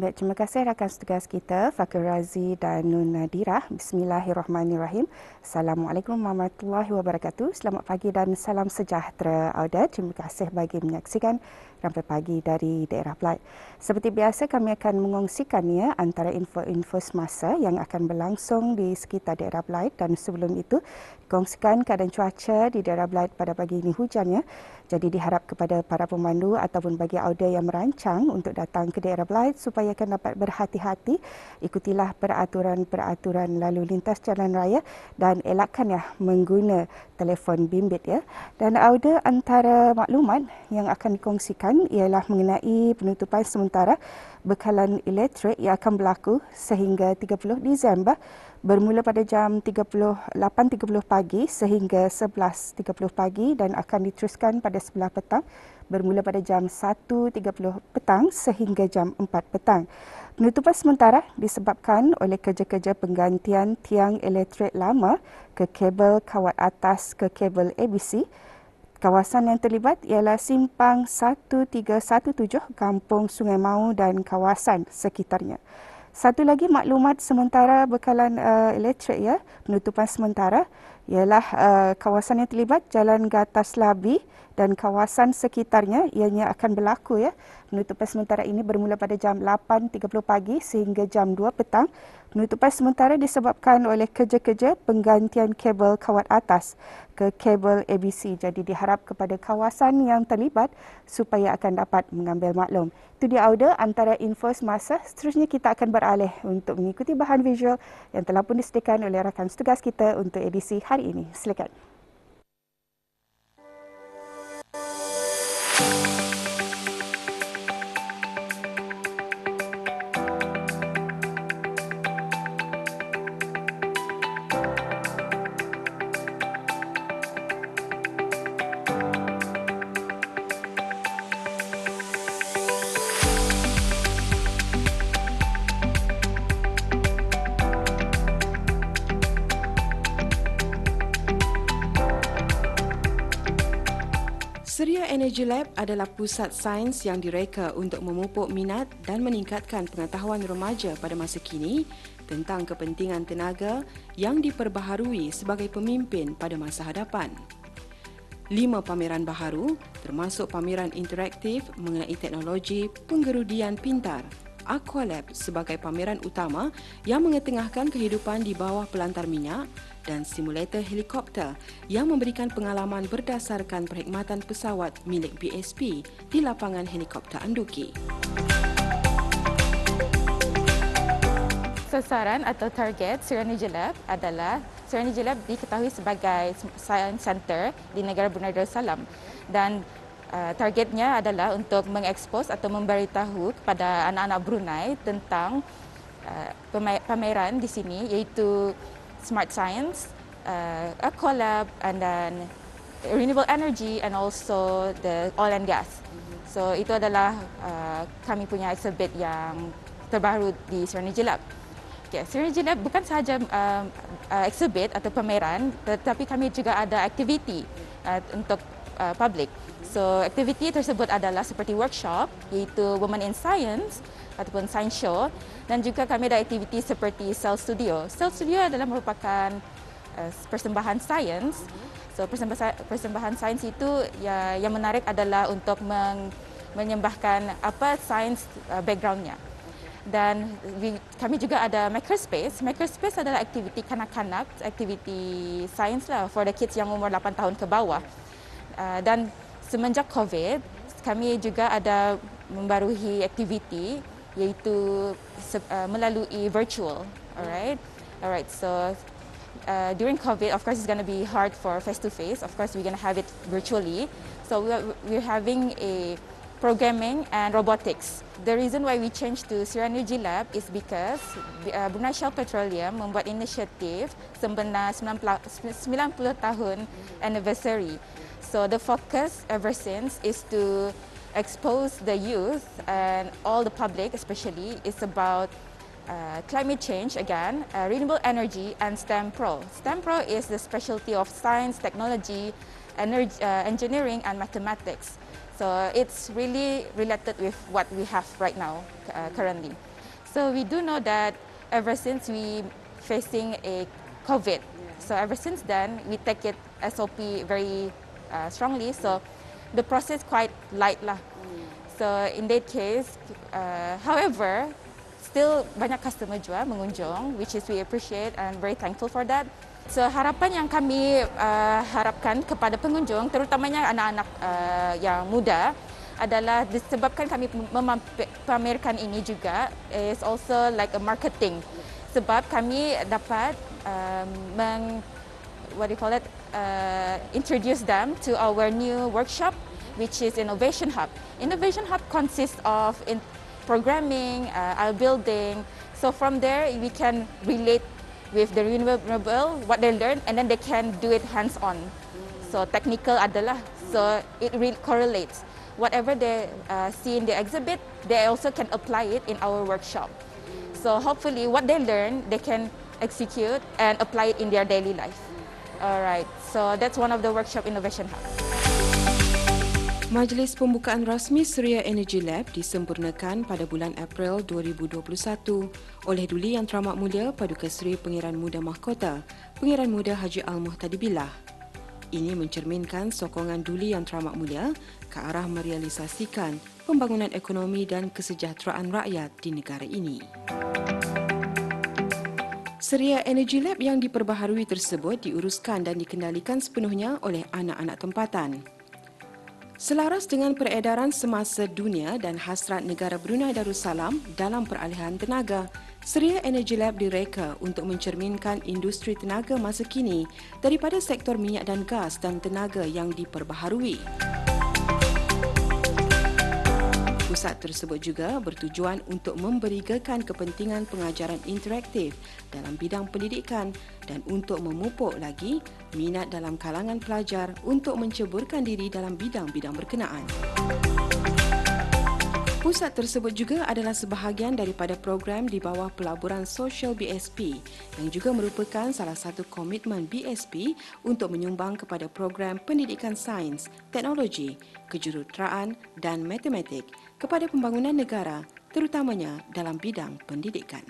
Baik, terima kasih rakan setugas kita, Fakir Razi dan Nun Nadirah. Bismillahirrahmanirrahim. Assalamualaikum warahmatullahi wabarakatuh. Selamat pagi dan salam sejahtera Auda. Terima kasih bagi menyaksikan Rampai Pagi dari daerah Pelat. Seperti biasa, kami akan mengongsikannya antara info-info semasa yang akan berlangsung di sekitar daerah Pelat, dan sebelum itu dikongsikan keadaan cuaca di daerah Pelat pada pagi ini hujan ya. Jadi diharap kepada para pemandu ataupun bagi Auda yang merancang untuk datang ke daerah Pelat supaya akan dapat berhati-hati, ikutilah peraturan-peraturan lalu lintas jalan raya dan elakkan ya mengguna telefon bimbit ya. Dan Auda, antara maklumat yang akan dikongsikan ialah mengenai penutupan sementara bekalan elektrik yang akan berlaku sehingga 30 Disember bermula pada jam 8.30 pagi sehingga 11.30 pagi dan akan diteruskan pada sebelah petang bermula pada jam 1.30 petang sehingga jam 4 petang. Penutupan sementara disebabkan oleh kerja-kerja penggantian tiang elektrik lama ke kabel kawat atas ke kabel ABC. Kawasan yang terlibat ialah Simpang 1317, Kampung Sungai Mau dan kawasan sekitarnya. Satu lagi maklumat sementara bekalan elektrik ya, penutupan sementara ialah kawasan yang terlibat Jalan Gatas Labi dan kawasan sekitarnya ianya akan berlaku ya. Penutupan sementara ini bermula pada jam 8.30 pagi sehingga jam 2 petang. Penutupan sementara disebabkan oleh kerja-kerja penggantian kabel kawat atas ke kabel ABC. Jadi diharap kepada kawasan yang terlibat supaya akan dapat mengambil maklum. Itu dia Auda antara info semasa. Seterusnya kita akan beralih untuk mengikuti bahan visual yang telah pun disediakan oleh rakan setugas kita untuk edisi hari ini. Silakan. Suria Energy Lab adalah pusat sains yang direka untuk memupuk minat dan meningkatkan pengetahuan remaja pada masa kini tentang kepentingan tenaga yang diperbaharui sebagai pemimpin pada masa hadapan. 5 pameran baharu termasuk pameran interaktif mengenai teknologi penggerudian pintar, Aqualab sebagai pameran utama yang mengetengahkan kehidupan di bawah pelantar minyak dan simulator helikopter yang memberikan pengalaman berdasarkan perkhidmatan pesawat milik BSP di lapangan helikopter Anduki. Sasaran atau target Suria Energy Lab adalah Suria Energy Lab diketahui sebagai Science Center di negara Brunei Darussalam dan targetnya adalah untuk mengekspos atau memberitahu kepada anak-anak Brunei tentang pameran di sini iaitu Smart Science, Aqualab, and then renewable energy and also the oil and gas. So itu adalah kami punya exhibit yang terbaru di Suria Energy Lab. Okay, Suria Energy Lab bukan sahaja exhibit atau pameran, tetapi kami juga ada aktiviti untuk public. So aktiviti tersebut adalah seperti workshop iaitu Women in Science ataupun Science Show, dan juga kami ada aktiviti seperti Cell Studio. Cell Studio adalah merupakan persembahan sains. So persembahan sains itu yang menarik adalah untuk menyembahkan apa sains backgroundnya. Dan kami juga ada Makerspace. Makerspace adalah aktiviti kanak-kanak, aktiviti sains lah for the kids yang umur 8 tahun ke bawah. Dan semenjak COVID, kami juga ada membaruhi aktiviti iaitu melalui virtual. Alright. So during COVID, of course, it's going to be hard for face-to-face. Of course, we're going to have it virtually. So we're having a programming and robotics. The reason why we changed to Suria Energy Lab is because Brunei Shell Petroleum membuat inisiatif sempena 90 tahun anniversary. So the focus ever since is to expose the youth and all the public especially is about climate change again, renewable energy and STEM Pro. STEM Pro is the specialty of science, technology, engineering and mathematics. So it's really related with what we have right now currently. So we do know that ever since we facing a COVID, so ever since then we take it SOP very strongly. So the process quite light lah. So in that case, however, still banyak customer juga mengunjung, which is we appreciate and very thankful for that. So harapan yang kami harapkan kepada pengunjung, terutamanya anak-anak yang muda, adalah disebabkan kami memamerkan ini juga is also like a marketing. Sebab kami dapat introduce them to our new workshop, which is Innovation Hub. Innovation Hub consists of programming, building. So from there, we can relate with the renewable, what they learn, and then they can do it hands-on. So technical adalah, so it really correlates. Whatever they see in the exhibit, they also can apply it in our workshop. So hopefully what they learn, they can execute and apply it in their daily life. Alright, so that's one of the workshop Innovation Hub. Majlis pembukaan rasmi Suria Energy Lab disempurnakan pada bulan April 2021 oleh Duli Yang Teramat Mulia Paduka Seri Pengiran Muda Mahkota, Pengiran Muda Haji Al-Muhtadi Billah. Ini mencerminkan sokongan Duli Yang Teramat Mulia ke arah merealisasikan pembangunan ekonomi dan kesejahteraan rakyat di negara ini. Suria Energy Lab yang diperbaharui tersebut diuruskan dan dikendalikan sepenuhnya oleh anak-anak tempatan. Selaras dengan peredaran semasa dunia dan hasrat negara Brunei Darussalam dalam peralihan tenaga, Suria Energy Lab direka untuk mencerminkan industri tenaga masa kini daripada sektor minyak dan gas dan tenaga yang diperbaharui. Pusat tersebut juga bertujuan untuk memberigakan kepentingan pengajaran interaktif dalam bidang pendidikan dan untuk memupuk lagi minat dalam kalangan pelajar untuk menceburkan diri dalam bidang-bidang berkenaan. Pusat tersebut juga adalah sebahagian daripada program di bawah pelaburan sosial BSP yang juga merupakan salah satu komitmen BSP untuk menyumbang kepada program pendidikan sains, teknologi, kejuruteraan dan matematik kepada pembangunan negara, terutamanya dalam bidang pendidikan.